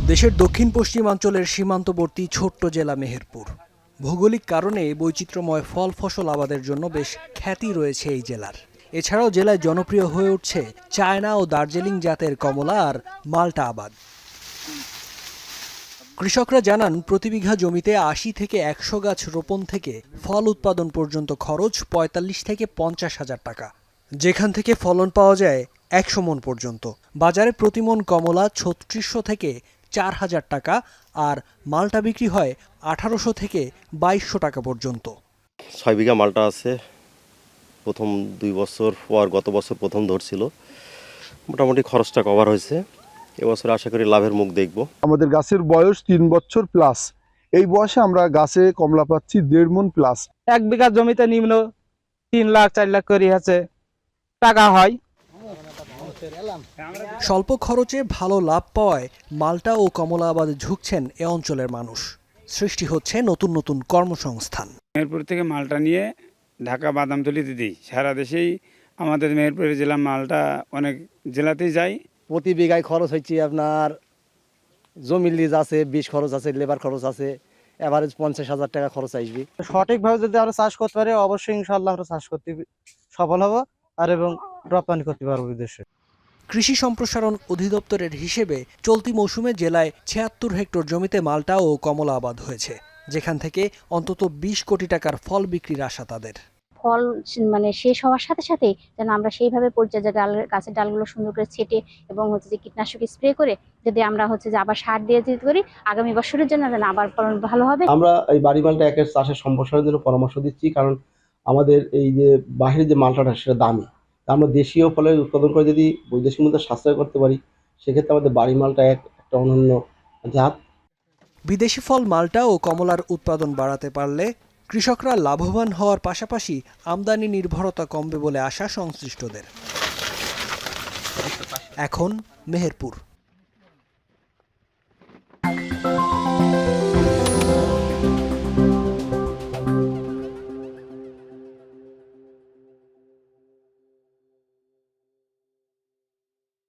দেশের দক্ষিণ পশ্চিমাঞ্চলের সীমান্তবর্তী ছোট্ট জেলা মেহেরপুর। ভৌগোলিক কারণে বৈচিত্র্যময় ফল ফসল আবাদের জন্য বেশ খ্যাতি রয়েছে এই জেলার। এছাড়াও জেলায় জনপ্রিয় হয়ে উঠছে চায়না ও দার্জিলিং জাতের কমলা আর মাল্টা আবাদ। কৃষকরা জানান, প্রতি বিঘা জমিতে ৮০ থেকে ১০০ গাছ রোপণ থেকে ফল উৎপাদন পর্যন্ত খরচ ৪৫ থেকে ৫০ হাজার টাকা, যেখান থেকে ফলন পাওয়া যায় ১০০ মণ পর্যন্ত। বাজারে প্রতি মণ কমলা ৩৬০০ থেকে ৪,০০০ টাকা আর মাল্টা বিক্রি হয় ১৮০০ থেকে ২২০০ টাকা পর্যন্ত। ৬ বিঘা মাল্টা আছে। প্রথম ২ বছর পর গত বছর প্রথম ধরছিল, মোটামুটি খরচটা কভার হয়েছে। এবছর আশা করি লাভের মুখ দেখব। আমাদের গাছের বয়স ৩ বছর প্লাস। এই বয়সে আমরা গাছে কমলা পাচ্ছি ১.৫ মণ প্লাস। ১ বিঘা জমিতে নিম্ন ৩ লাখ ৪ লাখ করে আছে টাকা হয়। স্বল্প খরচে ভালো লাভ পাওয়ায় মাল্টা ও কমলা আবাদে ঝুঁকছেন এ অঞ্চলের মানুষ। সৃষ্টি হচ্ছে নতুন নতুন কর্মসংস্থান। মেহেরপুর থেকে মালটা নিয়ে ঢাকা বাদামতলিতে দিই। সারা দেশেই আমাদের মেহেরপুরের জেলা মালটা অনেক জেলাতেই যায়। প্রতি বিঘায় খরচ হচ্ছে আপনার জমির লিজ আছে, বীজ খরচ আছে, লেবার খরচ আছে, এভারেজ ৫০,০০০ টাকা খরচ আসবে। সঠিকভাবে যদি আমরা চাষ করতে পারি অবশ্যই ইনশাআল্লাহ আমরা চাষ করতে সফল হব আর এবং রপ্তানি করতে পারবো বিদেশে। কৃষি সম্প্রসারণ অধিদপ্তরের হিসেবে চলতি মৌসুমে জেলায় ৭৬ হেক্টর জমিতে মাল্টা ও কমলা আবাদ হয়েছে, যেখান থেকে অন্তত ২০ কোটি টাকার ফল বিক্রির আশা তাদের। ফল শেষ হওয়ার সাথে সাথে যেন আমরা সেইভাবে পরিচর্যা গাছের ডালগুলো সুন্দর করে ছেটে এবং যে কীটনাশক স্প্রে করে যদি আমরা যে আবার সার দিয়ে দিতে পারি, আগামী বছরের জন্য যেন আবার ফলন ভালো হবে। আমরা এই বাড়ি মালটা একের চাষের সম্প্রসারণের জন্য পরামর্শ দিচ্ছি, কারণ আমাদের এই যে বাহিরের যে মালটাটা সেটা দামি। আমরা দেশীয় ফলের উৎপাদন করে যদি বৈদেশিক মধ্যে সাশ্রয় করতে পারি, সেক্ষেত্রে আমাদের বাড়ি মালটা একটা অনন্য জাত। বিদেশি ফল মাল্টা ও কমলার উৎপাদন বাড়াতে পারলে কৃষকরা লাভবান হওয়ার পাশাপাশি আমদানি নির্ভরতা কমবে বলে আশা সংশ্লিষ্টদের। এখন মেহেরপুর।